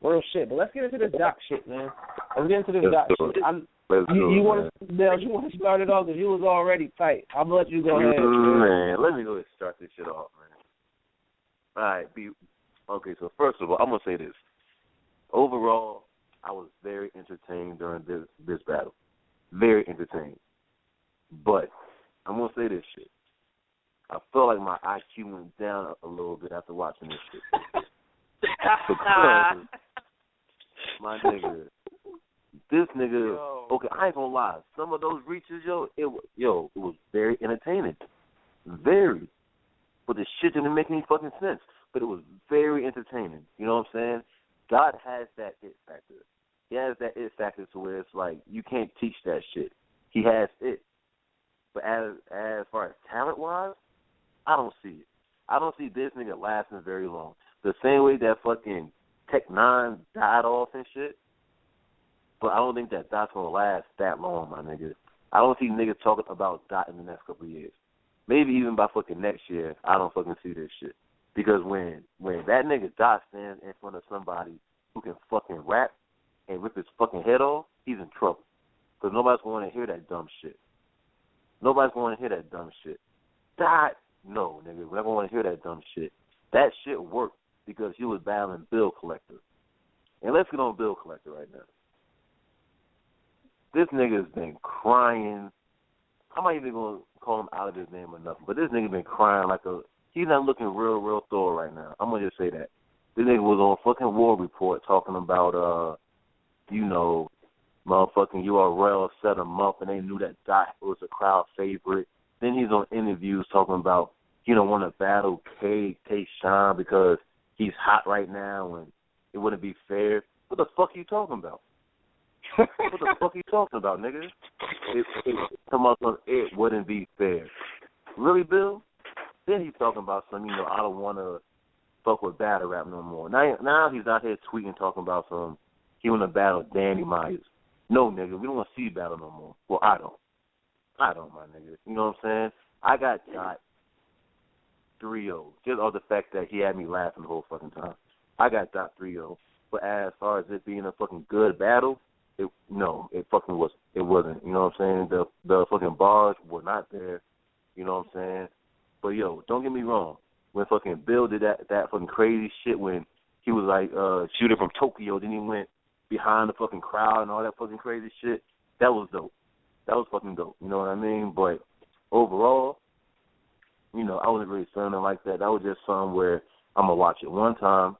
Real shit. But let's get into this Doc shit, man. Let's get into this Doc shit. You want to start it off because you was already tight. I'm going to let you go ahead. Man, let me go ahead and start this shit off, man. All right. Okay, so first of all, I'm going to say this. Overall, I was very entertained during this battle. Very entertained. But I'm going to say this shit. I feel like my IQ went down a little bit after watching this shit. Because, my nigga, this nigga, okay, I ain't gonna lie. Some of those reaches, it was very entertaining. Very. But the shit didn't make any fucking sense. But it was very entertaining. You know what I'm saying? God has that it factor. He has that it factor to where it's like, you can't teach that shit. He has it. But as far as talent-wise, I don't see it. I don't see this nigga lasting very long. The same way that fucking Tech 9 died off and shit. But I don't think that Dot's going to last that long, my nigga. I don't see niggas talking about Dot in the next couple of years. Maybe even by fucking next year, I don't fucking see this shit. Because when that nigga Dot stands in front of somebody who can fucking rap and rip his fucking head off, he's in trouble. Because nobody's going to hear that dumb shit. Nobody's going to hear that dumb shit. Dot, no, nigga, we're not going to hear that dumb shit. That shit worked because he was battling Bill Collector. And let's get on Bill Collector right now. This nigga's been crying. I'm not even going to call him out of his name or nothing, but this nigga been crying like he's not looking real thorough right now. I'm going to just say that. This nigga was on fucking War Report talking about, motherfucking URL set him up and they knew that Dot was a crowd favorite. Then he's on interviews talking about he don't want to battle K-Shine because he's hot right now and it wouldn't be fair. What the fuck are you talking about? What the fuck are you talking about, nigga? It wouldn't be fair. Really, Bill? Then he's talking about some, I don't want to fuck with battle rap no more. Now he's out here tweeting talking about he want to battle Danny Myers. No, nigga, we don't want to see you battle no more. Well, I don't, my nigga. You know what I'm saying? I got Dot 3-0, just on the fact that he had me laughing the whole fucking time. I got Dot 3-0. But as far as it being a fucking good battle, it wasn't. You know what I'm saying? The fucking bars were not there. You know what I'm saying? But, don't get me wrong. When fucking Bill did that fucking crazy shit when he was like shooting from Tokyo, then he went behind the fucking crowd and all that fucking crazy shit, that was dope. That was fucking dope. You know what I mean? But overall, I wasn't really feeling like that. That was just something where I'm going to watch it one time,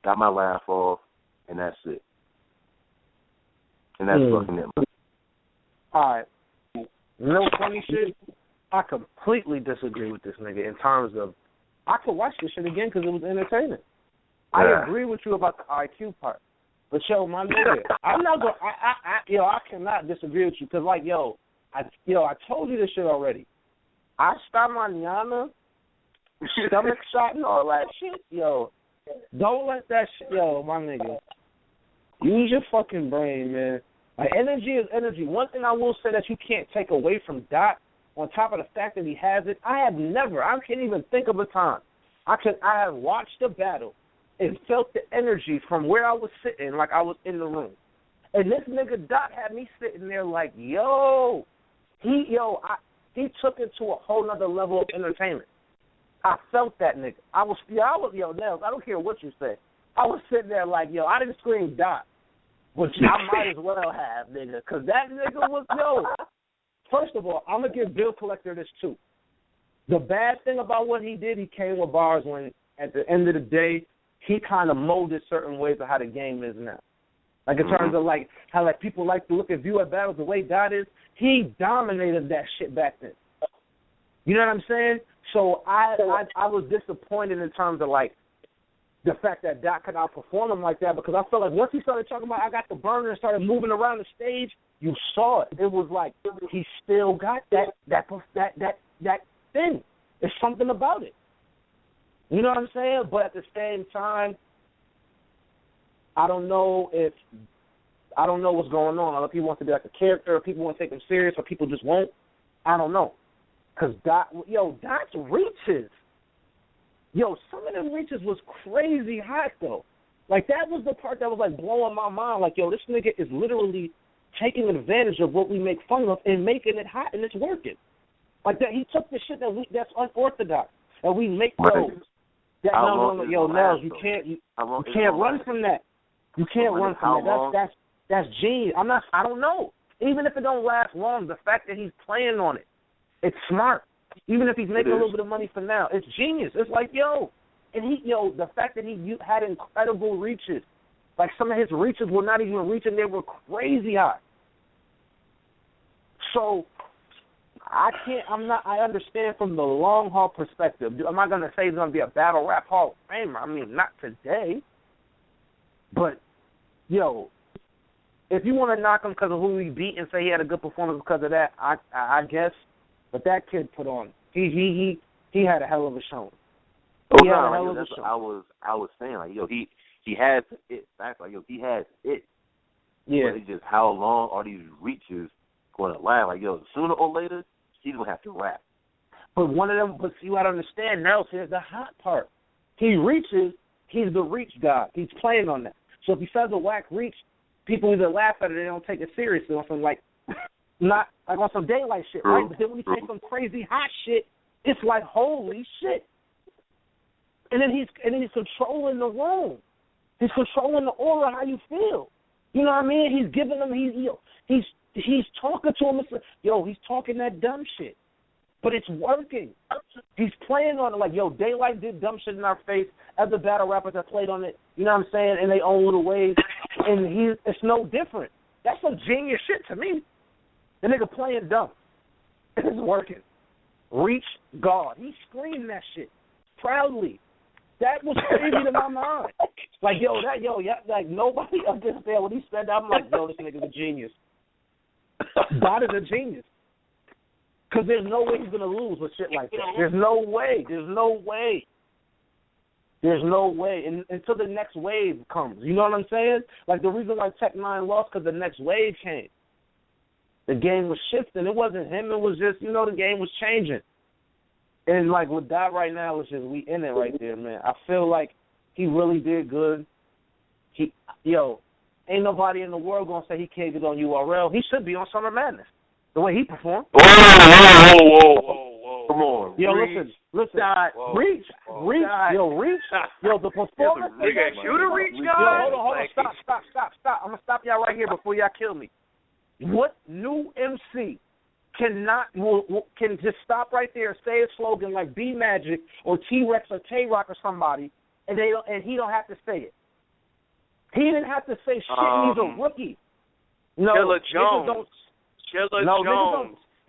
got my laugh off, and that's it. And that's fucking it. All right. Funny shit? I completely disagree with this nigga in terms of I could watch this shit again because it was entertaining. Yeah. I agree with you about the IQ part. But, my nigga, I'm not going to, I cannot disagree with you because, I told you this shit already. Hasta mañana, stomach shot and all that shit, don't let that shit, my nigga. Use your fucking brain, man. Like, energy is energy. One thing I will say that you can't take away from Dot, on top of the fact that he has it, I can't even think of a time. I have watched the battle and felt the energy from where I was sitting, like I was in the room. And this nigga Dot had me sitting there like, he took it to a whole nother level of entertainment. I felt that nigga. Nels, I don't care what you say. I was sitting there like, I didn't scream Dot, but I might as well have, nigga, because that nigga was, First of all, I'm going to give Bill Collector this, too. The bad thing about what he did, he came with bars when, at the end of the day, he kind of molded certain ways of how the game is now. Like, in terms of, how, people like to look at view at battles the way Dot is, he dominated that shit back then. You know what I'm saying? So I was disappointed in terms of, the fact that Dot could outperform him like that because I felt like once he started talking about I got the burner and started moving around the stage, you saw it. It was like he still got that thing. There's something about it. You know what I'm saying? But at the same time, I don't know what's going on. Other people want to be like a character, or people want to take him serious, or people just won't. I don't know. Because Dot's reaches. Some of them reaches was crazy hot, though. Like, that was the part that was, like, blowing my mind. Like, yo, this nigga is literally taking advantage of what we make fun of and making it hot, and it's working. Like, that, he took the shit that's unorthodox, and we make those. That, no, yo, Nels, you can't run from that. You can't run from that. That's genius. I don't know. Even if it don't last long, the fact that he's playing on it, it's smart. Even if he's making a little bit of money for now, it's genius. It's like, yo, and the fact that he had incredible reaches. Like, some of his reaches were not even reaching, they were crazy high. So, I understand from the long haul perspective. Am I going to say he's going to be a battle rap Hall of Famer? I mean, not today. But, yo, if you want to knock him because of who he beat and say he had a good performance because of that, I guess. But that kid put on. He had a hell of a showing. I was saying, like, yo, he has it. That's like, yo, he has it. Yeah. But it's just how long are these reaches going to last? Like, yo, sooner or later, he's going to have to rap. But you got to understand, now, here's the hot part. He reaches, he's the reach god. He's playing on that. So if he says a whack reach, people either laugh at it or they don't take it seriously on some, like, not, like on some daylight shit, right? But then when he takes some crazy hot shit, it's like, holy shit. And then he's controlling the room. He's controlling the aura, how you feel. You know what I mean? He's giving them, he's talking to him. Yo, he's talking that dumb shit. But it's working. He's playing on it. Like, yo, Daylight did dumb shit in our face. Other battle rappers that played on it, you know what I'm saying, in their own little ways. And it's no different. That's some genius shit to me. The nigga playing dumb. It's working. Reach God. He screamed that shit proudly. That was crazy to my mind. Like, like, nobody understand what he said. I'm like, yo, this nigga's a genius. God is a genius. Because there's no way he's going to lose with shit like that. There's no way. And, until the next wave comes. You know what I'm saying? Like, the reason why Tech 9 lost, because the next wave came. The game was shifting. It wasn't him. It was just, the game was changing. And, like, with that right now, it's just we in it right there, man. I feel like he really did good. Ain't nobody in the world going to say he can't get on URL. He should be on Summer Madness, the way he performed. Whoa. Come on. Yo, listen. Reach. Yo, the performance. You the reach guy? Yo, hold on. Stop. I'm going to stop y'all right here before y'all kill me. What new MC can just stop right there and say a slogan like B Magic or T-Rex or Tay-Rock or somebody, and he don't have to say it. He didn't have to say shit. He's a rookie. No, Chilla Jones.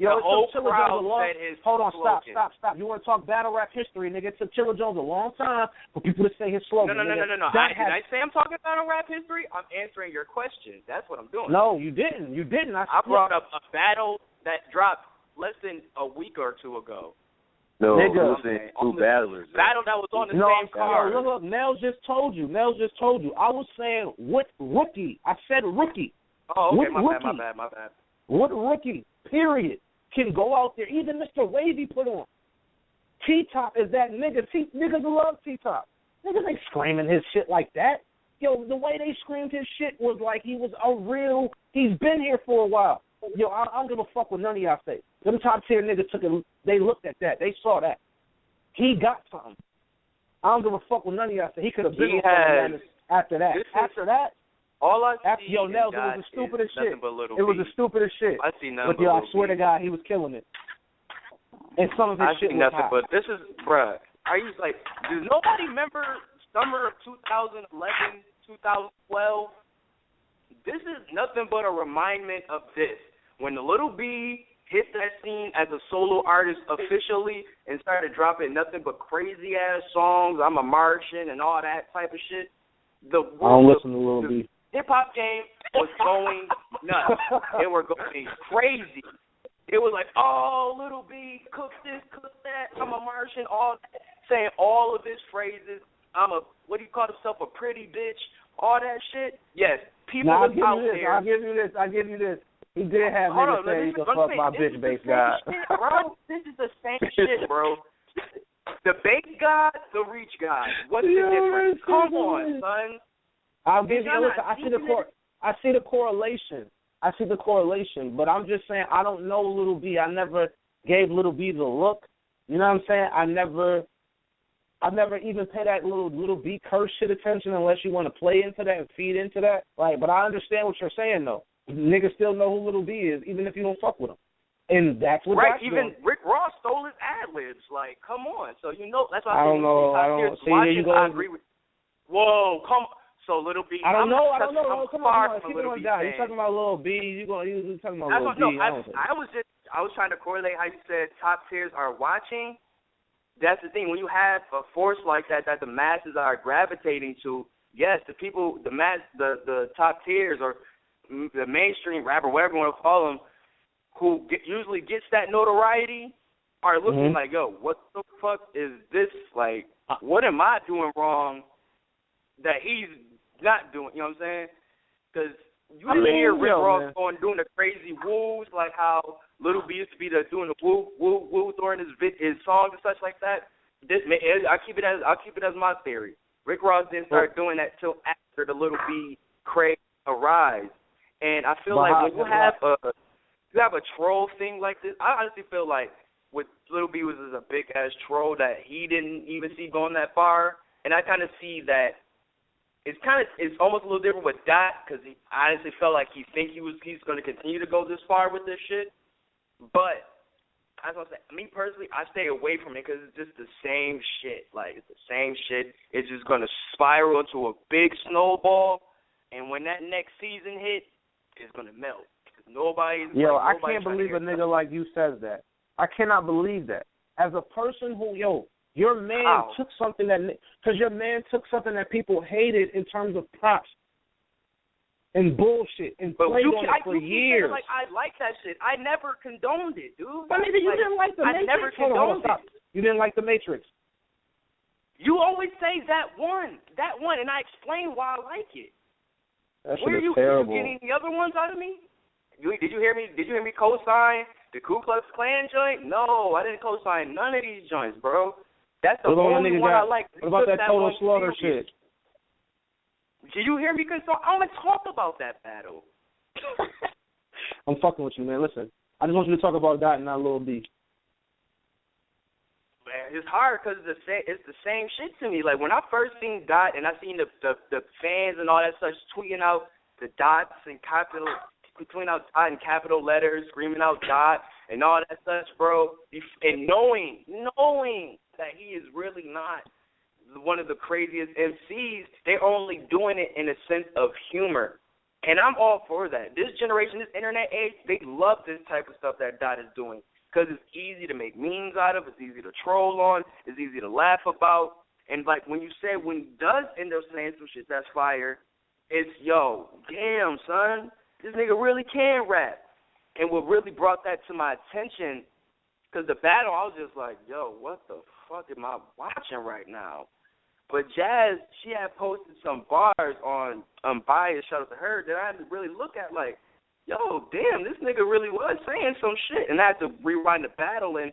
Yo, the whole Chilla Jones said his Hold on, slogan. stop. You want to talk battle rap history, nigga? It took Chilla Jones a long time for people to say his slogan. No. Did I say I'm talking battle rap history? I'm answering your question. That's what I'm doing. No, you didn't. I brought up a battle that dropped less than a week or two ago. No, nigga. Two battlers. Battle that was on the same card. Look, Nels just told you. I was saying, what rookie? I said rookie. Oh, okay, what my bad. What rookie, period, can go out there? Even Mr. Wavy put on. T-Top is that nigga. Niggas love T-Top. Niggas ain't screaming his shit like that. Yo, the way they screamed his shit was like he was he's been here for a while. Yo, I don't give a fuck what none of y'all say. Them top tier niggas they looked at that. They saw that. He got something. I don't give a fuck what none of y'all say. He could have been after that. All I see Nels, it was the stupidest shit. It was the stupidest shit. I see nothing but I swear to God, he was killing it. And some of his shit was hot. But this is, bruh, does nobody remember summer of 2011, 2012? This is nothing but a remindment of this. When the Little B hit that scene as a solo artist officially and started dropping nothing but crazy-ass songs, I'm a Martian and all that type of shit, I don't listen to Little B. Hip-hop game was going nuts. They were going crazy. It was like, oh, Little B, cook this, cook that, I'm a Martian, saying all of his phrases. What do you call himself, a pretty bitch, all that shit. Yes, people out there. I'll give you this. He did have niggas say he could fuck my bitch base guy. Bro, this is the same shit, bro. The base god, the reach god. What's the difference? Come on, son. I'll give you. Listen, I see the correlation. But I'm just saying I don't know Little B. I never gave Little B the look. You know what I'm saying? I never even pay that little B curse shit attention unless you want to play into that and feed into that. Like, but I understand what you're saying though. Niggas still know who Little B is, even if you don't fuck with him. And that's what right. That's Even doing. Rick Ross stole his ad libs. Like, come on. So you know that's why I don't know. I agree with. Whoa, come. So Little B. I don't know. Come on. Keep it on down. You talking about Little B? You talking about Little B? I was trying to correlate how you said top tiers are watching. That's the thing. When you have a force like that the masses are gravitating to, yes, the people, the top tiers or the mainstream rapper, whatever you want to call them, who usually gets that notoriety, are looking like, yo, what the fuck is this? Like, what am I doing wrong that he's not doing? You know what I'm saying? Because you didn't hear Rick Ross doing the crazy woos, like how Little B used to be doing the woo during his songs and such like that. I'll keep it as my theory. Rick Ross didn't start doing that till after the Little B craze arise. And I feel like when you have a troll thing like this, I honestly feel like with Little B was a big ass troll that he didn't even see going that far, and I kind of see that it's almost a little different with Dot because he honestly felt like he's going to continue to go this far with this shit, but as I say, me personally, I stay away from it because it's just the same shit. Like, it's the same shit. It's just going to spiral into a big snowball, and when that next season hit, it's going to melt. I can't believe a nigga like you says that. I cannot believe that. As a person who, your man took something that people hated in terms of props and bullshit and played on it for years. Like, I like that shit. I never condoned it, dude. But nigga, you didn't like the Matrix. I never condoned it. You didn't like the Matrix. You always say that one, and I explain why I like it. That shit is terrible. Did you get any other ones out of me? Did you hear me co-sign the Ku Klux Klan joint? No, I didn't co-sign none of these joints, bro. That's the only one I like. What about that Total Slaughter shit? Did you hear me? Because I want to talk about that battle. I'm fucking with you, man. Listen, I just want you to talk about Dot and not Lil B. Man, it's hard because it's the same shit to me. Like, when I first seen Dot and I seen the fans and all that such tweeting out the dots and tweeting out Dot in capital letters, screaming out Dot and all that such, bro, and knowing that he is really not one of the craziest MCs, they're only doing it in a sense of humor. And I'm all for that. This generation, this internet age, they love this type of stuff that Dot is doing because it's easy to make memes out of, it's easy to troll on, it's easy to laugh about. And, like, when he does end up saying some shit that's fire, it's, yo, damn, son, this nigga really can rap. And what really brought that to my attention, because the battle, I was just like, yo, what the fuck am I watching right now? But Jazz, she had posted some bars on Unbiased, shout out to her, that I had to really look at like, yo, damn, this nigga really was saying some shit. And I had to rewind the battle and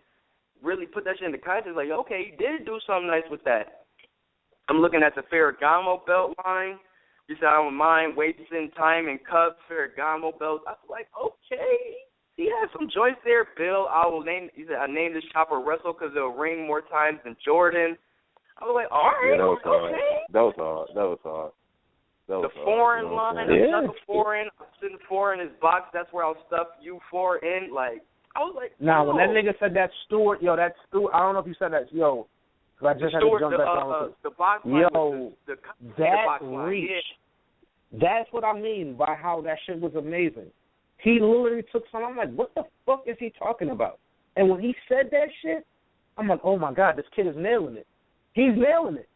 really put that shit into context. Like, okay, he did do something nice with that. I'm looking at the Ferragamo belt line. You said, I don't mind wasting time in cups, Ferragamo belts. I was like, okay. He had some joints there. Bill, I named this chopper Russell because it'll ring more times than Jordan. I was like, all right, okay. That was hard. The foreign line, another foreign. I'm sitting four in his box. That's where I'll stuff you four in. Like, I was like, nah, when that nigga said that Stewart, I don't know if you said that, yo, because I just had to jump back on the box line. Yo, that reach. Yeah. That's what I mean by how that shit was amazing. He literally took some. I'm like, what the fuck is he talking about? And when he said that shit, I'm like, oh my God, this kid is nailing it. He's nailing it.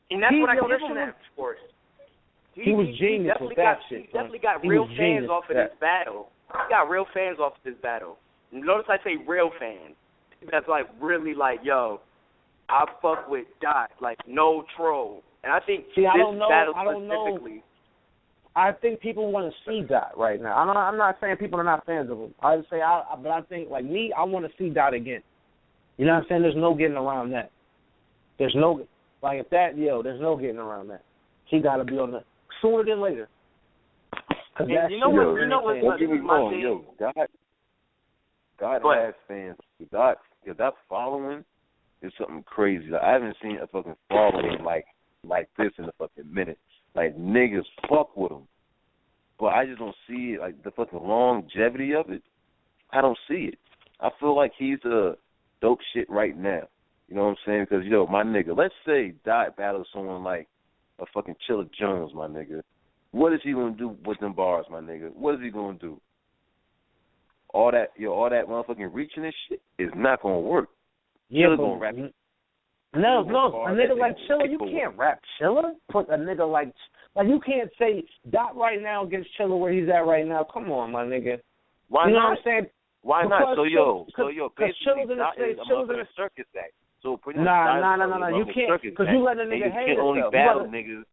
And that's what I give him that for. He was genius with that shit. He definitely got real fans off of this battle. He got real fans off of this battle. Notice I say real fans. That's like really like, yo, I fuck with Dot, like no troll. And I think battle specifically. I think people want to see Dot right now. I'm not saying people are not fans of him. I just say, but I think like me, I want to see Dot again. You know what I'm saying? There's no getting around that. There's no there's no getting around that. He got to be on the sooner than later. And you know what? Don't get me wrong, yo. God has fans. That following is something crazy. Like, I haven't seen a fucking following like this in a fucking minute. Like, niggas fuck with him. But I just don't see it, like, the fucking longevity of it. I don't see it. I feel like he's a dope shit right now. You know what I'm saying? Because, my nigga, let's say Dot battles someone like a fucking Chilla Jones, my nigga. What is he going to do with them bars, my nigga? What is he going to do? All that motherfucking reaching and shit is not going to work. Yeah, Chilla going to rap. No, a nigga like Chilla, you can't rap Chilla. Put a nigga like you can't say Dot right now against Chilla where he's at right now. Come on, my nigga. Why you know not? what I'm saying? Why not? Basically, Chilla's in Dot is a motherfucking circus act. So pretty much nah. You can't, because you let a nigga hang yourself. You can only battle niggas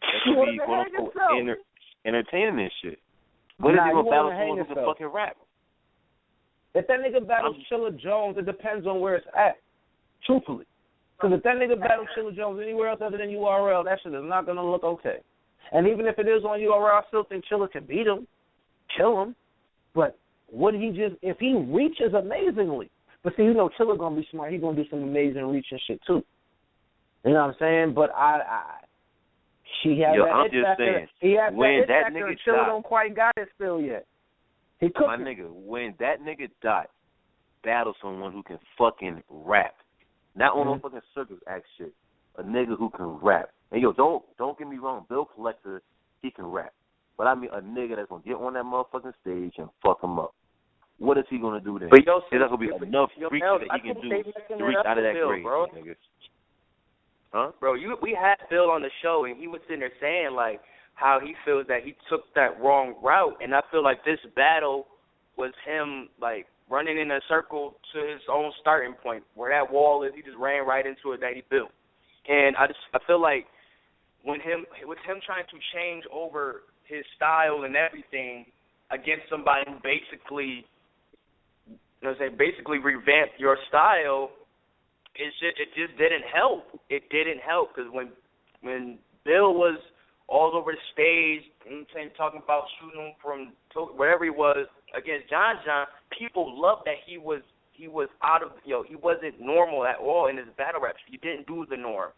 that can be quote-unquote entertaining and shit. When is he going to battle someone who can fucking rap? If that nigga battles Chilla Jones, it depends on where it's at, truthfully. Because if that nigga battles Chilla Jones anywhere else other than URL, that shit is not going to look okay. And even if it is on URL, I still think Chilla can beat him, kill him. But if he reaches amazingly. But see, Chilla going to be smart. He's going to do some amazing reaching shit, too. You know what I'm saying? But he has that it factor. He has that it factor, and Chilla don't quite got it still yet. He cooking. My nigga, when that nigga Dot battles someone who can fucking rap, not on no fucking circus act shit, a nigga who can rap. And don't get me wrong, Bill Collector, he can rap. But I mean a nigga that's gonna get on that motherfucking stage and fuck him up. What is he gonna do then? But there's not gonna be enough freaks that he can do to reach out of that grade, bro. Nigga. Huh? Bro, we had Bill on the show, and he was sitting there saying, like, how he feels that he took that wrong route, and I feel like this battle was him, like, running in a circle to his own starting point. Where that wall is, he just ran right into it that he built. And I feel like with him trying to change over his style and everything against somebody who basically revamped your style, it just didn't help. It didn't help because when Bill was all over the stage, talking about shooting him from wherever he was against John, people loved that he was out of he wasn't normal at all in his battle raps. He didn't do the norm.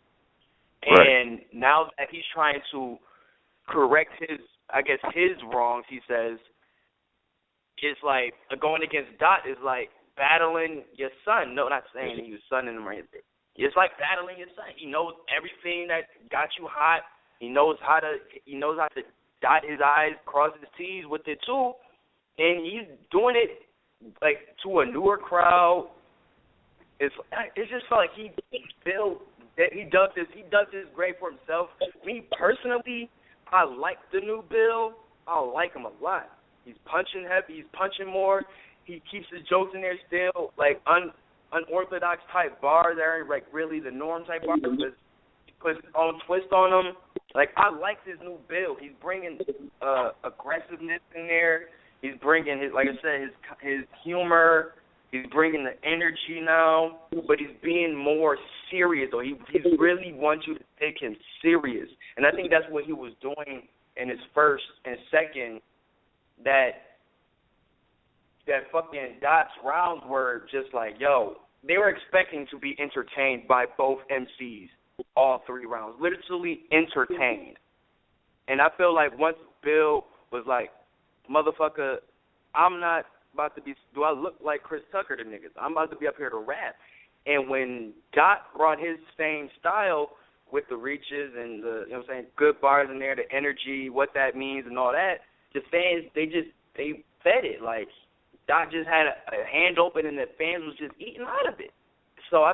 Right. And now that he's trying to correct his wrongs, he says, it's like going against Dot is like battling your son. No, not saying he was sonning him or anything. It's like battling your son. He knows everything that got you hot. He knows how to dot his I's, cross his T's with it too, and he's doing it like to a newer crowd. It just felt like he does this great for himself. Me personally, I like the new Bill. I like him a lot. He's punching heavy. He's punching more. He keeps his jokes in there still, like unorthodox type bars that aren't like really the norm type bars. He puts his own twist on them. Like, I like this new Bill. He's bringing aggressiveness in there. He's bringing his humor. He's bringing the energy now, but he's being more serious. Or he really wants you to take him serious, and I think that's what he was doing in his first and second. That fucking Dot's rounds were just like, they were expecting to be entertained by both MCs, all three rounds, literally entertained. And I feel like once Bill was like, motherfucker, I'm not about to be, do I look like Chris Tucker to niggas? I'm about to be up here to rap. And when Dot brought his same style with the reaches and the, good bars in there, the energy, what that means and all that, the fans, they fed it. Like, Dot just had a hand open and the fans was just eating out of it. So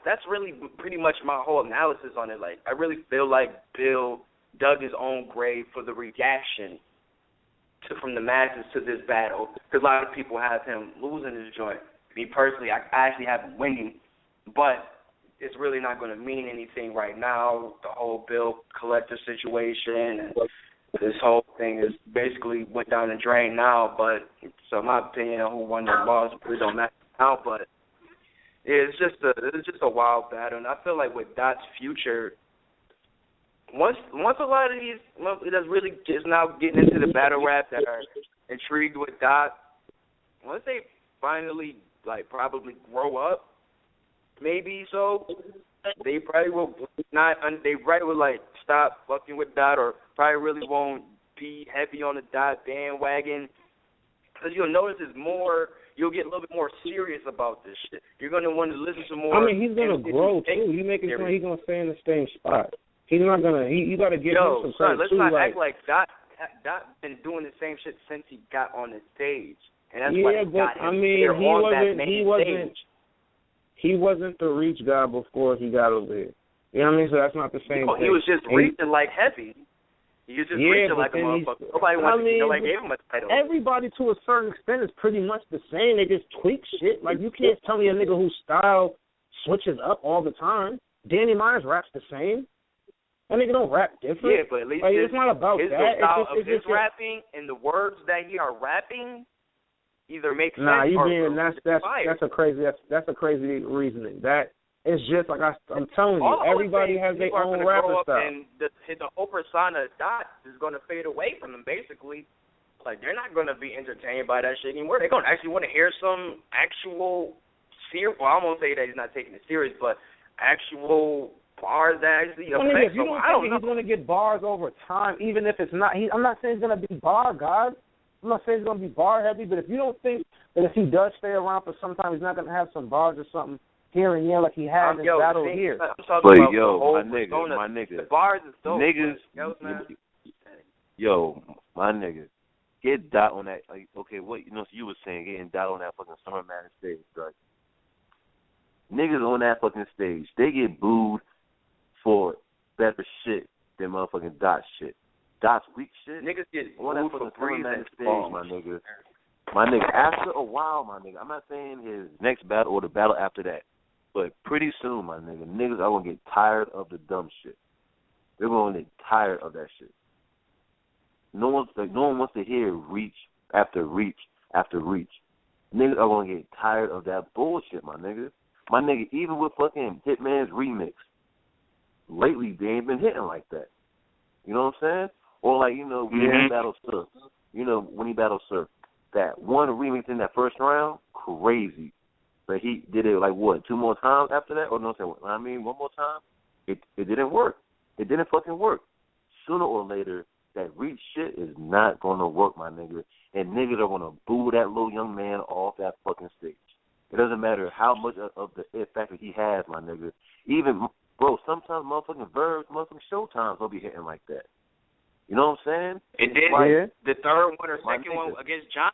that's really pretty much my whole analysis on it. Like, I really feel like Bill dug his own grave for the reaction from the masses to this battle, because a lot of people have him losing his joint. Me personally, I actually have him winning, but it's really not going to mean anything right now. The whole Bill Collector situation and this whole thing is basically went down the drain now. But so my opinion on who won the loss really don't matter now. But it's just a wild battle, and I feel like with Dot's future, once a lot of these that's really just now getting into the battle rap that are intrigued with Doc, once they finally probably grow up, maybe so, they probably will not. They probably will stop fucking with Dot, or probably really won't be heavy on the Dot bandwagon. Because you'll notice it's more. You'll get a little bit more serious about this shit. You're gonna want to listen to more. I mean, he's gonna grow too. You making sure he's gonna stay in the same spot. He's not gonna. You gotta give him some credit let's too. Not act like Dot been doing the same shit since he got on the stage, and that's why he got him there on that main stage. He wasn't the reach guy before he got over here. You know what I mean? So that's not the same thing. He was just reaching like heavy. He was just reaching like a motherfucker. Nobody gave him a title. Everybody to a certain extent is pretty much the same. They just tweak shit. Like, you can't tell me a nigga whose style switches up all the time. Danny Myers raps the same. That nigga don't rap different. Yeah, but at least it's not about his that. Style of his rapping and the words that he are rapping either make sense that's a crazy reasoning. That is just like I'm telling you, everybody has their own rapper style. And the whole persona of Dot is going to fade away from them. Basically, they're not going to be entertained by that shit anymore. They're going to actually want to hear some actual serious. Well, I won't say that he's not taking it serious, but actual bars that actually affect someone. I don't think he's going to get bars over time, even if it's not. I'm not saying he's going to be bar god. I'm not saying he's going to be bar heavy, but if you don't think that if he does stay around for some time, he's not going to have some bars or something here and there like he had in battle here. I'm talking about my nigga. The bars is dope. Niggas, my nigga. Get Dot on that. Okay, what you were saying, getting Dot on that fucking Summer Madness stage, right? Niggas on that fucking stage, they get booed for better shit than motherfucking Dot shit. Dot's weak shit. Niggas get on that fucking Summer Madness stage, my nigga. My nigga, after a while, my nigga, I'm not saying his next battle or the battle after that, but pretty soon, my nigga, niggas are going to get tired of the dumb shit. They're going to get tired of that shit. No one wants to hear reach after reach after reach. Niggas are going to get tired of that bullshit, my nigga. My nigga, even with fucking Hitman's remix, lately they ain't been hitting like that. You know what I'm saying? Or when he battled Surf. When he battled Surf. That one remix in that first round, crazy. But he did it, 2 more times after that? Or one more time? It didn't work. It didn't fucking work. Sooner or later, that reach shit is not going to work, my nigga. And niggas are going to boo that little young man off that fucking stage. It doesn't matter how much of the it factor he has, my nigga. Even, bro, sometimes motherfucking verbs, motherfucking showtimes will be hitting like that. You know what I'm saying? It did. The third one or second one against John,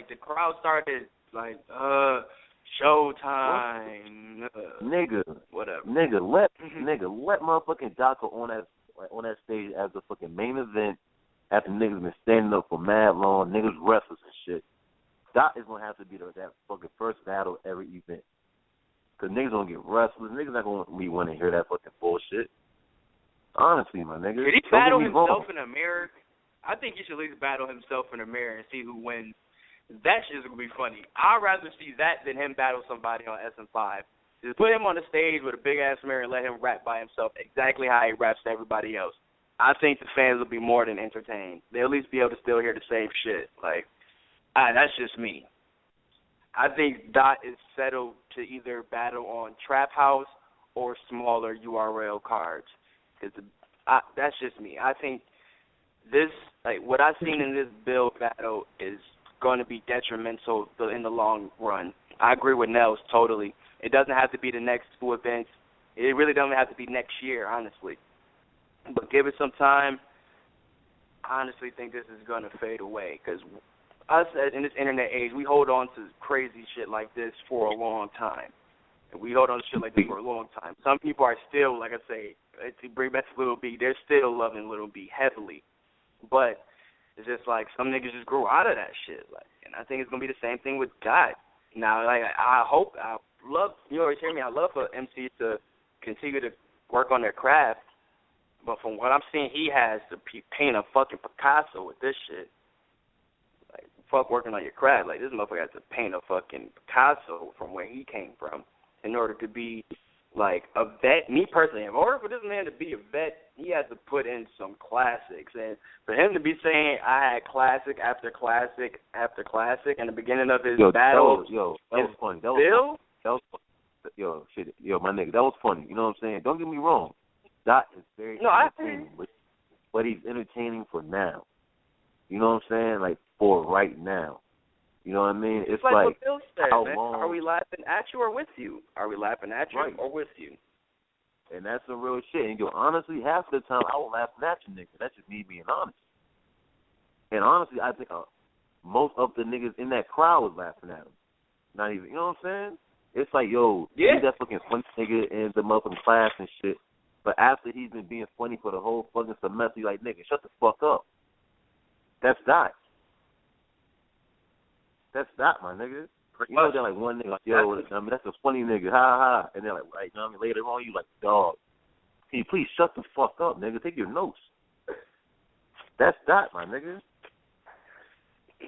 the crowd started showtime. Nigga. Whatever. Nigga, let motherfucking Doc on that stage as the fucking main event after niggas been standing up for mad long, niggas wrestlers and shit. Doc is going to have to be that fucking first battle every event. Because niggas going to get wrestlers. Niggas not going to want to hear that fucking bullshit. Honestly, my nigga. Should he battle himself in a mirror? I think he should at least battle himself in a mirror and see who wins. That shit's going to be funny. I'd rather see that than him battle somebody on SM5. Just put him on the stage with a big-ass mirror and let him rap by himself exactly how he raps to everybody else. I think the fans will be more than entertained. They'll at least be able to still hear the same shit. That's just me. I think Dot is settled to either battle on Trap House or smaller URL cards. That's just me. I think this, what I've seen in this build battle is going to be detrimental in the long run. I agree with Nels totally. It doesn't have to be the next 2 events. It really doesn't have to be next year, honestly. But give it some time. I honestly think this is going to fade away because us in this internet age, we hold on to crazy shit like this for a long time. And we hold on to shit like this for a long time. Some people are still, like I say, to bring back to Lil B, they're still loving Lil B heavily. But it's just some niggas just grew out of that shit. And I think it's going to be the same thing with God. Now, I love, you always hear me, I love for MCs to continue to work on their craft. But from what I'm seeing, he has to paint a fucking Picasso with this shit. Fuck working on your craft. This motherfucker has to paint a fucking Picasso from where he came from in order to be like a vet, me personally, in order for this man to be a vet, he has to put in some classics. And for him to be saying I had classic after classic after classic in the beginning of his battle, that was funny. That was Bill? My nigga, that was funny. You know what I'm saying? Don't get me wrong. Dot is very entertaining, but he's entertaining for now. You know what I'm saying? Like, for right now. You know what I mean? It's like what Bill said, how man. long... Are we laughing at you or with you? Are we laughing at you or with you? And that's some real shit. And honestly, half of the time I was laughing at you, nigga. That's just me being honest. And honestly, I think most of the niggas in that crowd was laughing at him. Not even, you know what I'm saying? It's like, he's that fucking funny nigga in the motherfucking class and shit. But after he's been being funny for the whole fucking semester, you like, nigga, shut the fuck up. That's Dot. That's Dot, my nigga. You know, they're like one nigga, like, that's a funny nigga, ha ha. And they're like, right, you know what I mean? Later on, you like, dog, can you please shut the fuck up, nigga? Take your notes. That's Dot, my nigga.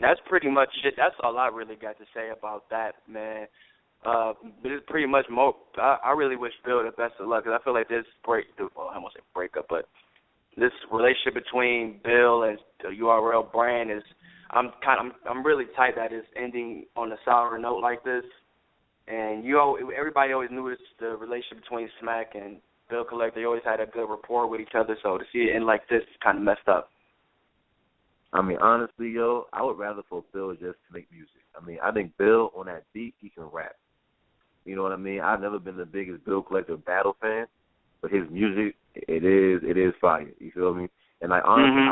That's pretty much it. That's all I really got to say about that, man. It's pretty much I really wish Bill the best of luck, because I feel like this I won't say breakup, but this relationship between Bill and the URL brand is, I'm really tight that it's ending on a sour note like this. And everybody always knew the relationship between Smack and Bill Collector. They always had a good rapport with each other, so to see it end like this is kind of messed up. I mean, honestly, I would rather for Bill just to make music. I mean, I think Bill, on that beat, he can rap. You know what I mean? I've never been the biggest Bill Collector battle fan, but his music, it is fire. You feel me? And like, honestly,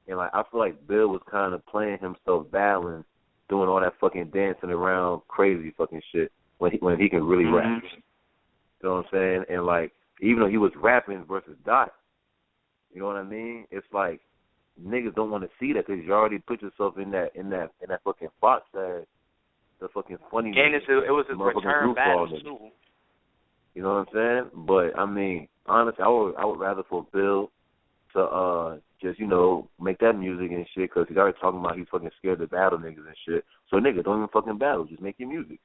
I feel like Bill was kind of playing himself battling, doing all that fucking dancing around crazy fucking shit when he can really rap. You know what I'm saying? And like, even though he was rapping versus Dot, you know what I mean? It's like, niggas don't want to see that because you already put yourself in that fucking box that the fucking funny. And it was his return battle too. You know what I'm saying? But I mean, honestly, I would rather for Bill to just make that music and shit, because he's already talking about he's fucking scared to battle niggas and shit. So nigga, don't even fucking battle, just make your music.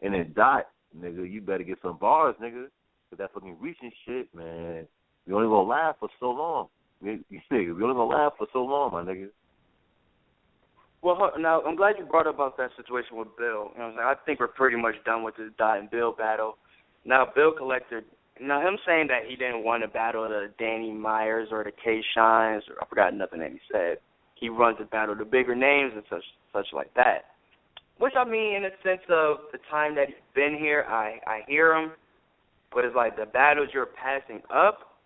And then Dot, nigga, you better get some bars, nigga, because that fucking reaching shit, man. We only gonna laugh for so long. We only gonna laugh for so long, my nigga. Well, now, I'm glad you brought up about that situation with Bill. You know what I'm saying? I think we're pretty much done with this Dot and Bill battle. Now, Bill Collector, him saying that he didn't want to battle the Danny Myers or the K Shines, or I forgot nothing that he said. He runs to battle the bigger names and such like that. Which, I mean, in the sense of the time that he's been here, I hear him. But it's like the battles you're passing up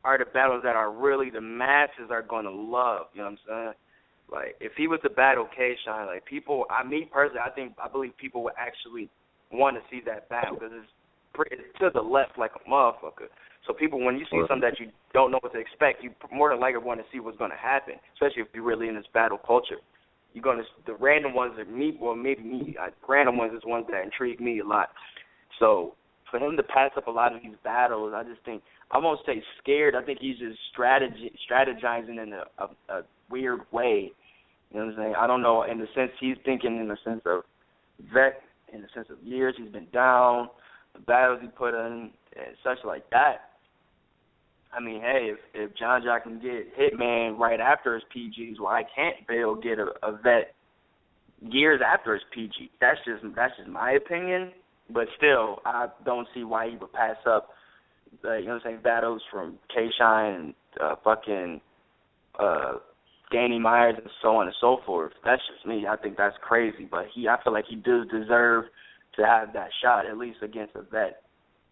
are the battles that are really the masses are going to love. You know what I'm saying? Like, if he was to battle K-Shine, like, people, me personally, I believe people would actually want to see that battle, because it's to the left like a motherfucker. So people, when you see something that you don't know what to expect, you more than likely want to see what's going to happen, especially if you're really in this battle culture. The random ones that random ones is ones that intrigue me a lot. So for him to pass up a lot of these battles, I just think, I won't say scared, I think he's just strategizing in a weird way. You know what I'm saying? I don't know, in the sense he's thinking in the sense of vet, in the sense of years he's been down, the battles he put in, and such like that. I mean, hey, if John Jock can get Hitman right after his PGs, why can't Bill get a vet years after his PG? That's just my opinion. But still, I don't see why he would pass up, you know what I'm saying, battles from K-Shine and Danny Myers and so on and so forth. That's just me. I think that's crazy. But I feel like he does deserve to have that shot, at least against a vet.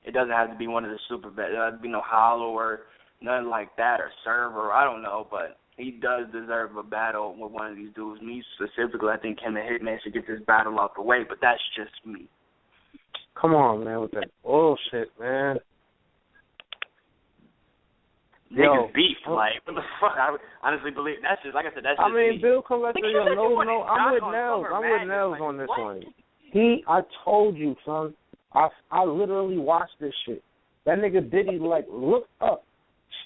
It doesn't have to be one of the super vets. It doesn't have to be no Hollow or nothing like that, or Server. I don't know, but he does deserve a battle with one of these dudes. Me specifically, I think him and Hitman should get this battle out the way, but that's just me. Come on, man, with that bullshit, man. Niggas beef, like, what the fuck? I honestly believe that's just, like I said, that's just me. Bill Collector, no, I'm with Nels. I'm with Nels on this one. I told you, son. I literally watched this shit. That nigga Diddy, like, looked up,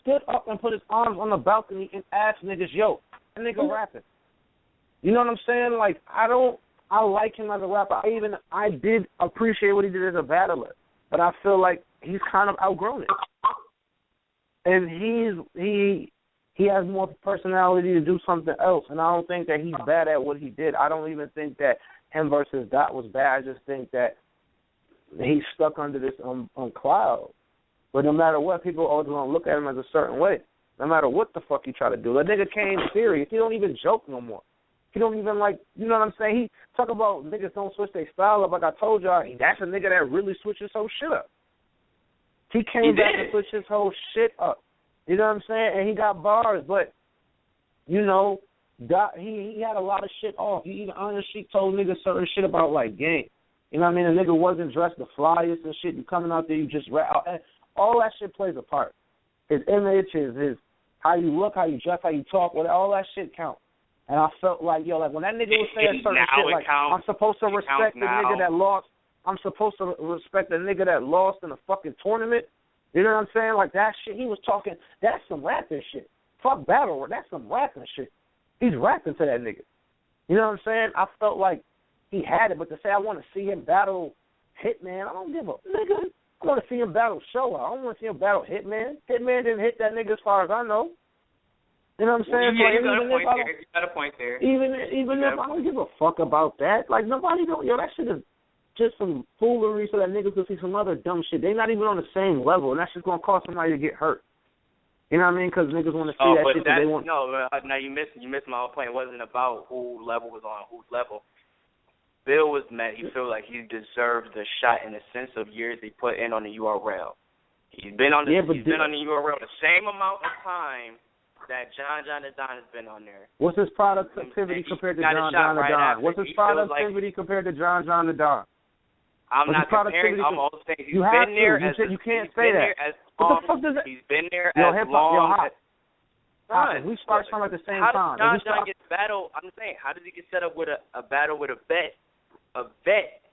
stood up and put his arms on the balcony and asked niggas, yo, that nigga rapping. You know what I'm saying? Like, I like him as a rapper. I did appreciate what he did as a battler. but I feel like he's kind of outgrown it. And he has more personality to do something else, and I don't think that he's bad at what he did. I don't even think that him versus Dot was bad. I just think that he's stuck under this cloud. But no matter what, people are always going to look at him as a certain way, no matter what the fuck he try to do. That nigga came serious. He don't even joke no more. He don't even, like, you know what I'm saying? He talk about niggas don't switch their style up. Like I told y'all, that's a nigga that really switched his whole shit up. He came back and switched his whole shit up. You know what I'm saying? And he got bars, but, you know, he had a lot of shit off. He even honestly told niggas certain shit about, like, game. You know what I mean? The nigga wasn't dressed the flyest and shit. You coming out there, you just rap. All that shit plays a part. His image, his how you look, how you dress, how you talk, all that shit counts. And I felt like, yo, like when that nigga was saying certain shit, like, I'm supposed to respect the nigga that lost. I'm supposed to respect the nigga that lost in a fucking tournament. You know what I'm saying? Like that shit he was talking, that's some rapping shit. Fuck battle, that's some rapping shit. He's rapping to that nigga. You know what I'm saying? I felt like he had it, but to say I want to see him battle Hitman, I don't give a nigga. I want to see him battle Showa. I don't want to see him battle Hitman. Hitman didn't hit that nigga as far as I know. You know what I'm saying? Yeah, you got a point there. Even if I don't give a fuck about that, like nobody don't. Yo, that shit is just some foolery so that niggas can see some other dumb shit. They're not even on the same level, and that's just gonna cause somebody to get hurt. You know what I mean? Because niggas want to see that shit that they want. No, now you missed my whole point. It wasn't about who level was on whose level. Bill was mad. He felt like he deserved the shot in the sense of years he put in on the URL. He's been on the URL the same amount of time that John the Don has been on there. What's his productivity compared to John the Don? What's his productivity compared to John the Don? I'm not comparing. I'm also saying he's been there as you can't say that. What the fuck does that? He's been there as long as. We start something at the same time. How does John get battle? I'm saying, how does he get set up with a battle with a vet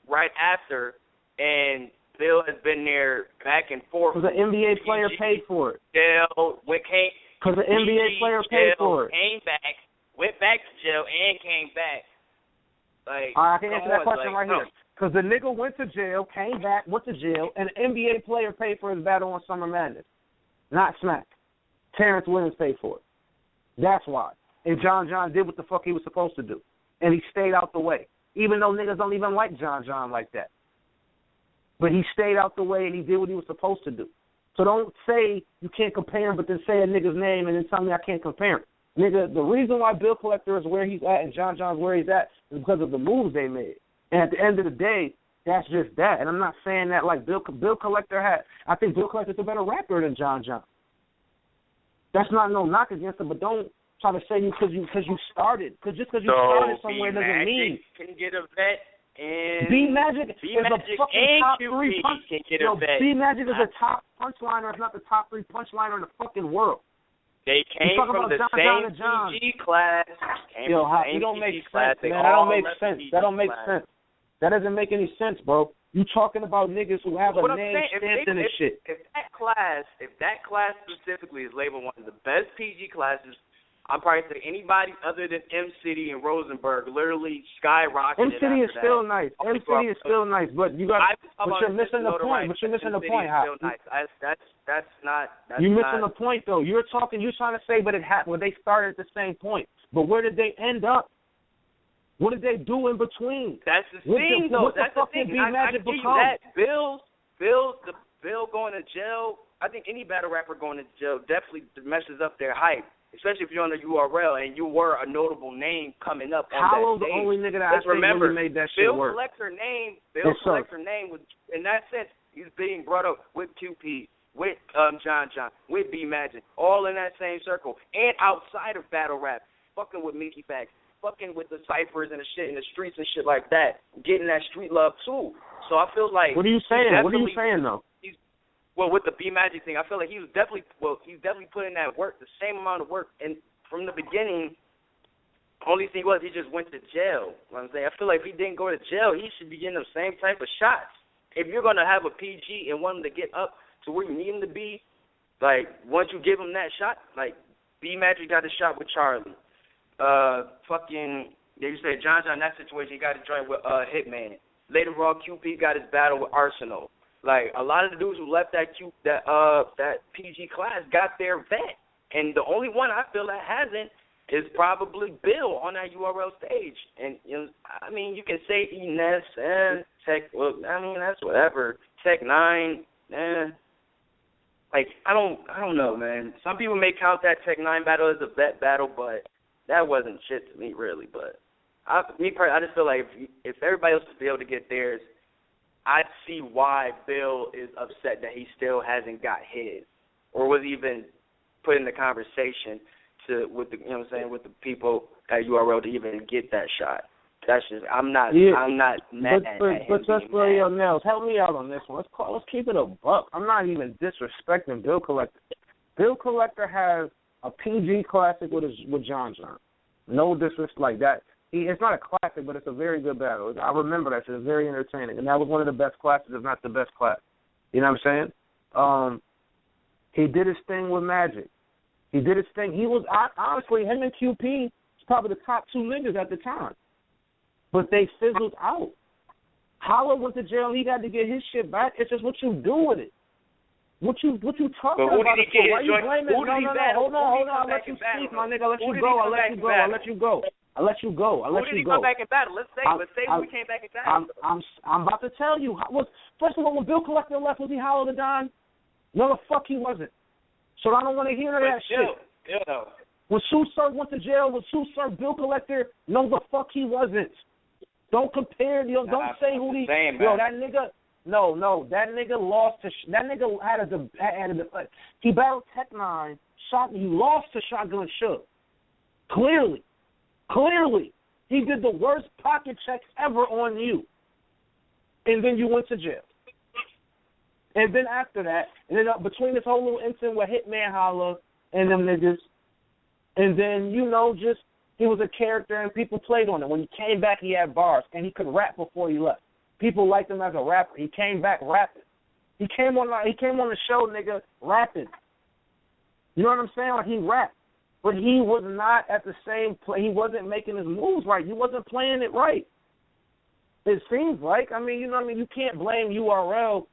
right after, and Bill has been there back and forth. Because the NBA player paid for it. Jail, because the NBA player paid for it. Came back, went back to jail, and came back. Like, I can answer that question right here. Because the nigga went to jail, came back, went to jail, and the NBA player paid for his battle on Summer Madness. Not Smack. Terrence Williams paid for it. That's why. And John did what the fuck he was supposed to do. And he stayed out the way. Even though niggas don't even like John like that. But he stayed out the way and he did what he was supposed to do. So don't say you can't compare him, but then say a nigga's name and then tell me I can't compare him. Nigga, the reason why Bill Collector is where he's at and John's where he's at is because of the moves they made. And at the end of the day, that's just that. And I'm not saying that like Bill Collector I think Bill Collector's a better rapper than John. That's not no knock against him, but don't try to say because you started. Because just because you started somewhere doesn't mean. Can get a vet and B-Magic is a fucking top 3 punch. B-Magic is a top punchliner, if not the top 3 punchliner in the fucking world. They came from the same PG class. Yo, you don't make sense, man. That don't make sense. That don't make sense. That doesn't make any sense, bro. You talking about niggas who have a name stamped in this shit. If that class specifically is labeled one of the best PG classes, I'm probably saying anybody other than M-City and Rosenberg literally skyrocketed. M-City is still nice. M-City is still nice, but you got. But you're missing the point. But you're missing the point. That's not. You're missing the point though. You're trying to say, but it happened. Well, they started at the same point. But where did they end up? What did they do in between? That's the thing, though. That's the thing. I give you that. Bill going to jail. I think any battle rapper going to jail definitely messes up their hype, especially if you're on the URL and you were a notable name coming up on that stage. How the only nigga that I think really made that shit work. Bill Collector name was, in that sense, he's being brought up with QP, with John, with B-Magic, all in that same circle, and outside of battle rap, fucking with Mickey Facts, fucking with the ciphers and the shit in the streets and shit like that, getting that street love too. So I feel like what are you saying? What are you saying though? Well, with the B-Magic thing, I feel like he's definitely put in that work, the same amount of work. And from the beginning, only thing was he just went to jail. You know what I'm saying? I feel like if he didn't go to jail, he should be getting the same type of shots. If you're going to have a PG and want him to get up to where you need him to be, like, once you give him that shot, like, B-Magic got a shot with Charlie. You said John in that situation, he got a joint with Hitman. Later on, QP got his battle with Arsenal. Like, a lot of the dudes who left that PG class got their vet. And the only one I feel that hasn't is probably Bill on that URL stage. And, you know, I mean, you can say Enes and Tech, well, I mean, that's whatever. Tech 9, Like, I don't know, man. Some people may count that Tech 9 battle as a vet battle, but that wasn't shit to me, really. But I just feel like if everybody else is able to get theirs, I see why Bill is upset that he still hasn't got his, or was even put in the conversation with the, you know what I'm saying, with the people at URL to even get that shot. That's just, I'm not mad at him. But just for your nails, help me out on this one. Let's keep it a buck. I'm not even disrespecting Bill Collector. Bill Collector has a PG classic with John. No disrespect like that. It's not a classic, but it's a very good battle. I remember that shit. It's very entertaining. And that was one of the best classes, if not the best class. You know what I'm saying? He did his thing with Magic. He did his thing. He was, honestly, him and QP was probably the top two niggas at the time. But they fizzled out. Howard went to jail. He got to get his shit back. It's just what you do with it. What you talking about? Why you blaming? No. Hold on. I'll let you speak, my nigga. I'll let you go. I'll let you go. Who did he come back in battle? Let's say who he came back in battle. I'm about to tell you. First of all, when Bill Collector left, was he Howard the Don? No, the fuck he wasn't. So I don't want to hear that shit. Yeah. When Sue Surf went to jail, Bill Collector? No, the fuck he wasn't. Don't compare, don't say who he. That nigga. No, that nigga lost to. That nigga had a he battled Tech 9. He lost to Shotgun Suge. Clearly, he did the worst pocket checks ever on you, and then you went to jail. And then after that, and then between this whole little incident with Hitman Holla and them niggas, and then just. He was a character and people played on him. When he came back, he had bars and he could rap before he left. People liked him as a rapper. He came back rapping. He came on the show, nigga, rapping. You know what I'm saying? Like, he rapped, but he was not at the same play. He wasn't making his moves right. He wasn't playing it right. It seems like. I mean, you know what I mean? You can't blame URL.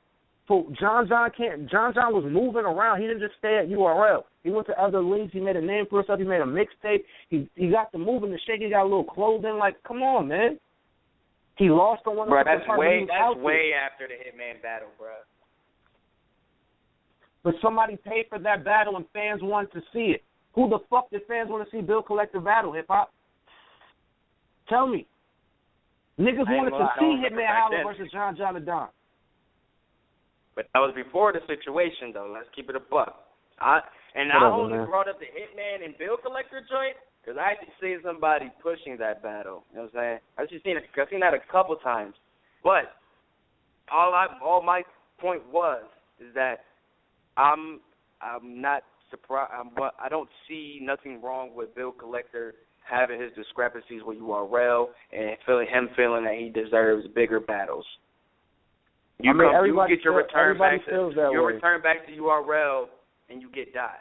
John was moving around. He didn't just stay at URL. He went to other leagues. He made a name for himself. He made a mixtape. He got the move and the shake. He got a little clothing. Like, come on, man. He lost on one of the that's way after the Hitman battle, bro. But somebody paid for that battle and fans wanted to see it. Who the fuck did fans want to see Bill Collector battle, hip-hop? Tell me. Niggas wanted to see Hitman Holla versus John the Don. But that was before the situation, though. Let's keep it a buck. I only brought up the Hitman and Bill Collector joint because I actually seen somebody pushing that battle. You know what I'm saying? I've seen that a couple times. But all my point is that I'm not surprised. I don't see nothing wrong with Bill Collector having his discrepancies with URL and feeling that he deserves bigger battles. You get your return back to URL, and you get dot.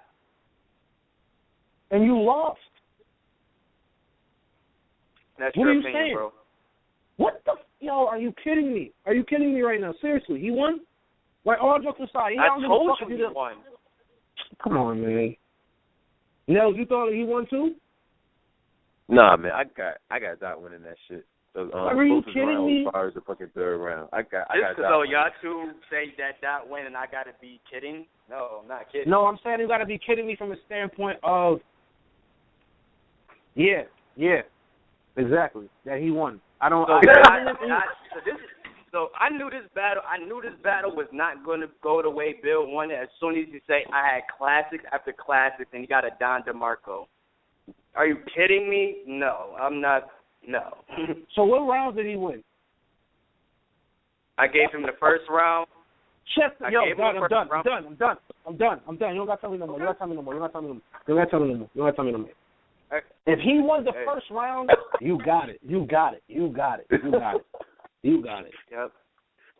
And you lost. That's what your are you opinion, saying? Bro. What the? Yo, are you kidding me? Are you kidding me right now? Seriously, he won? Like, all jokes aside, I told you he won. Come on, man. Nels, you thought he won too? Nah, man, I got dot winning that shit. Are you kidding me? As far as the fucking third round, I got. So y'all two say that dot win, and I gotta be kidding? No, I'm not kidding. No, I'm saying you gotta be kidding me from the standpoint of, yeah, exactly, that he won. I don't. So I knew this battle was not going to go the way Bill wanted. As soon as you say I had classics after classics, and he got a Don DeMarco. Are you kidding me? No, I'm not. No. So what rounds did he win? I gave him the first round. I'm done. You don't got to tell me no more. If he won the first round, you got it. Yep.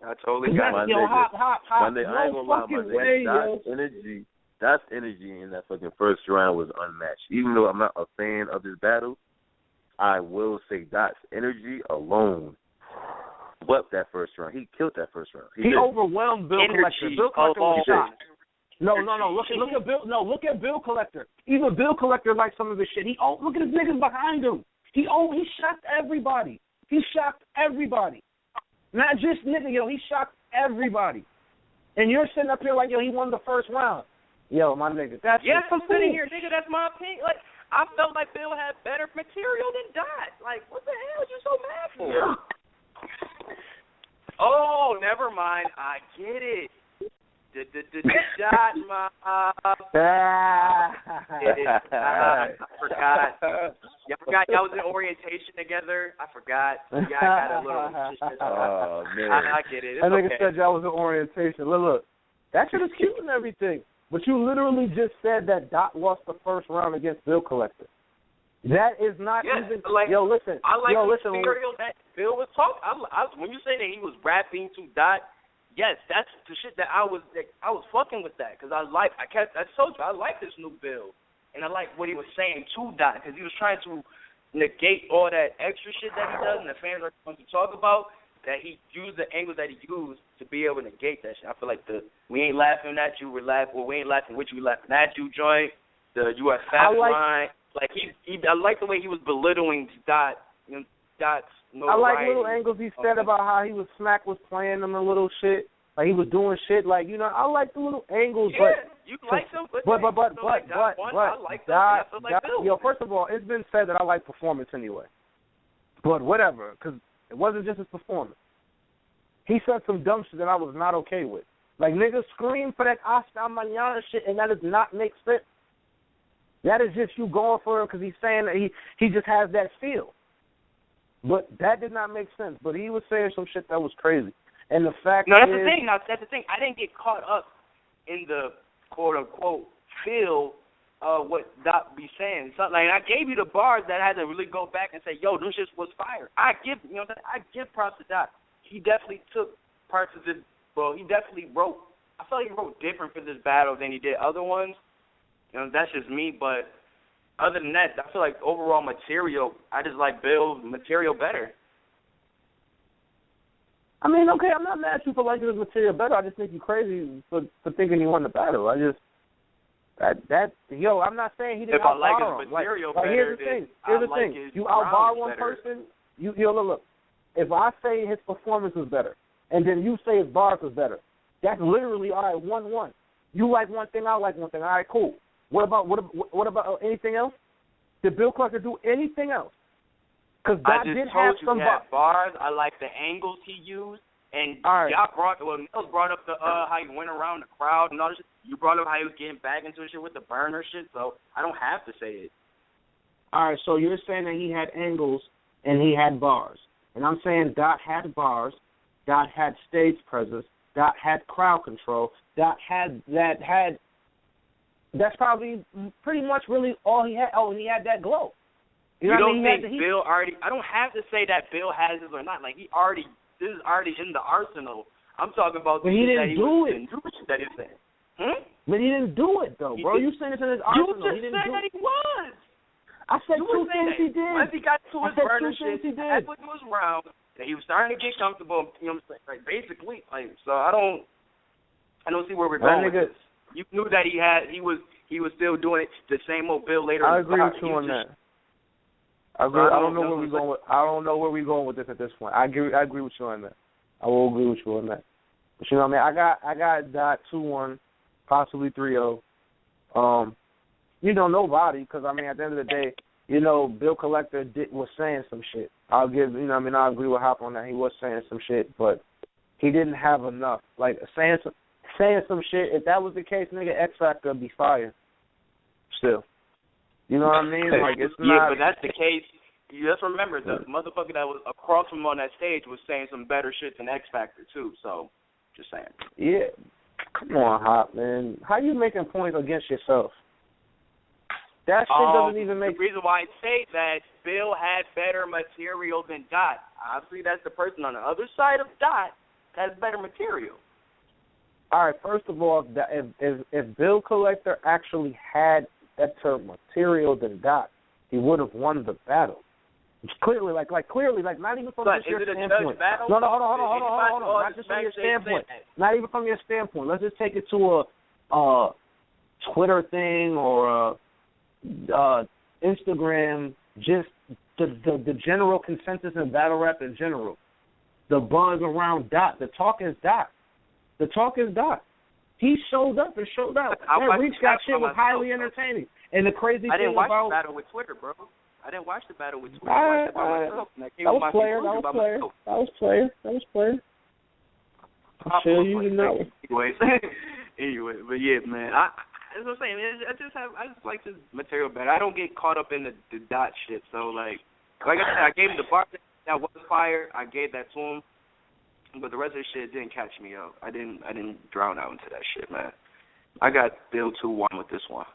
I totally got it. Hop. Monday, I ain't gonna lie, Monday. That's energy in that fucking first round was unmatched. Even though I'm not a fan of this battle, I will say Dot's energy alone swept that first round. He killed that first round. He overwhelmed Bill Collector. Bill Collector was shocked. No. Look at Bill Collector. Even Bill Collector liked some of his shit. Look at his niggas behind him. He shocked everybody. Not just nigga, he shocked everybody. And you're sitting up here like, he won the first round. Yo, my nigga, that's I'm sitting here, nigga. That's my opinion. Like, I felt like Bill had better material than Dot. Like, what the hell are you so mad for? Yeah. Oh, never mind. I get it. Dot, I forgot. Y'all forgot y'all was in orientation together? I forgot. Y'all got a little. Oh, man. I get it. It's that nigga okay. said y'all was in orientation. Look. That shit is cute and everything. But you literally just said that Dot lost the first round against Bill Collector. That is not even. Like, listen. I like the listen. material that Bill was talking. When you say that he was rapping to Dot, yes, that's the shit that I was fucking with that because I told you I like this new Bill and I like what he was saying to Dot because he was trying to negate all that extra shit that he does and the fans are going to talk about. That he used the angles that he used to be able to negate that shit. I feel like we ain't laughing at you, we ain't laughing with you, we laughing at you joint. You are fast line. Like I like the way he was belittling Dot. Dot's notoriety. I like little angles he said about how he was playing them a little shit. Like he was doing shit. Like I like the little angles. Yeah, you like them, but I like them. First of all, it's been said that I like performance anyway. But whatever, because it wasn't just his performance. He said some dumb shit that I was not okay with. Like, niggas scream for that hasta mañana shit, and that does not make sense. That is just you going for it because he's saying that he just has that feel. But that did not make sense. But he was saying some shit that was crazy. And the fact that's the thing. Now, that's the thing. I didn't get caught up in the quote-unquote feel what Doc be saying. So, like, I gave you the bars that I had to really go back and say, yo, this shit was fire. I give props to Doc. He definitely took parts of this. Well, he definitely wrote. I felt like he wrote different for this battle than he did other ones. That's just me. But other than that, I feel like overall material, I just like Bill's material better. I mean, okay, I'm not mad at you for liking his material better. I just think you crazy for thinking he won the battle. I'm not saying he didn't outbar him. If I like his material better, here's the thing. You outbar one person. Look. If I say his performance was better, and then you say his bars was better, that's literally all right. 1-1. You like one thing, I like one thing. All right, cool. What about anything else? Did Bill Collector do anything else? Because that did have some bars. I like the angles he used. And y'all Mills brought up how he went around the crowd and all this shit. You brought up how he was getting back into shit with the burner shit, so I don't have to say it. All right, so you're saying that he had angles and he had bars. And I'm saying Dot had bars, Dot had stage presence, Dot had crowd control, Dot had that's probably pretty much really all he had. Oh, and he had that glow. You don't think Bill already – I don't have to say that Bill has it or not. Like, this is already in the arsenal. I'm talking about the shit that he didn't do it. That he's saying. But he didn't do it, though, bro. You saying it's in his arsenal. You just said that he was. I said two things he did. Once he got to his burner shit, that's what he was around, that he was starting to get comfortable, you know what I'm saying? Like, basically. Like, so I don't see where we're going with this. You knew that he was still doing it the same old Bill later. I agree with you on that. I don't know where we're going with. I don't know where we're going with this at this point. I agree with you on that. I will agree with you on that. But you know what I mean? I got Dot 2-1, possibly 3-0. Nobody, because I mean at the end of the day, Bill Collector was saying some shit. I agree with Hop on that. He was saying some shit, but he didn't have enough. Like saying some shit. If that was the case, nigga, X Factor would be fire. Still. You know what I mean? Like it's not. Yeah, but that's the case. You just remember the motherfucker that was across from him on that stage was saying some better shit than X Factor too. So, just saying. Yeah, come on, Hop, man. How you making points against yourself? That shit doesn't even make. The reason why I say that Bill had better material than Dot. Obviously, that's the person on the other side of Dot that has better material. All right. First of all, if Bill Collector actually had better material than Dot, he would have won the battle. It's clearly, like not even from just your standpoint. No, hold on. Not just from your standpoint. Not even from your standpoint. Let's just take it to a Twitter thing or Instagram. Just the general consensus in battle rap in general. The buzz around Dot. The talk is Dot. He showed up and showed out. That Reach got shit was highly entertaining. And the crazy thing about... I didn't watch the battle with Twitter, bro. I watched it by myself. That was player. I'm sure you didn't know. Anyway, but yeah, man. As I'm saying, I just like this material better. I don't get caught up in the Dot shit. So like I said, I gave him the bar that was fire. I gave that to him. But the rest of the shit didn't catch me up. I didn't drown out into that shit, man. I got Bill 2-1 with this one.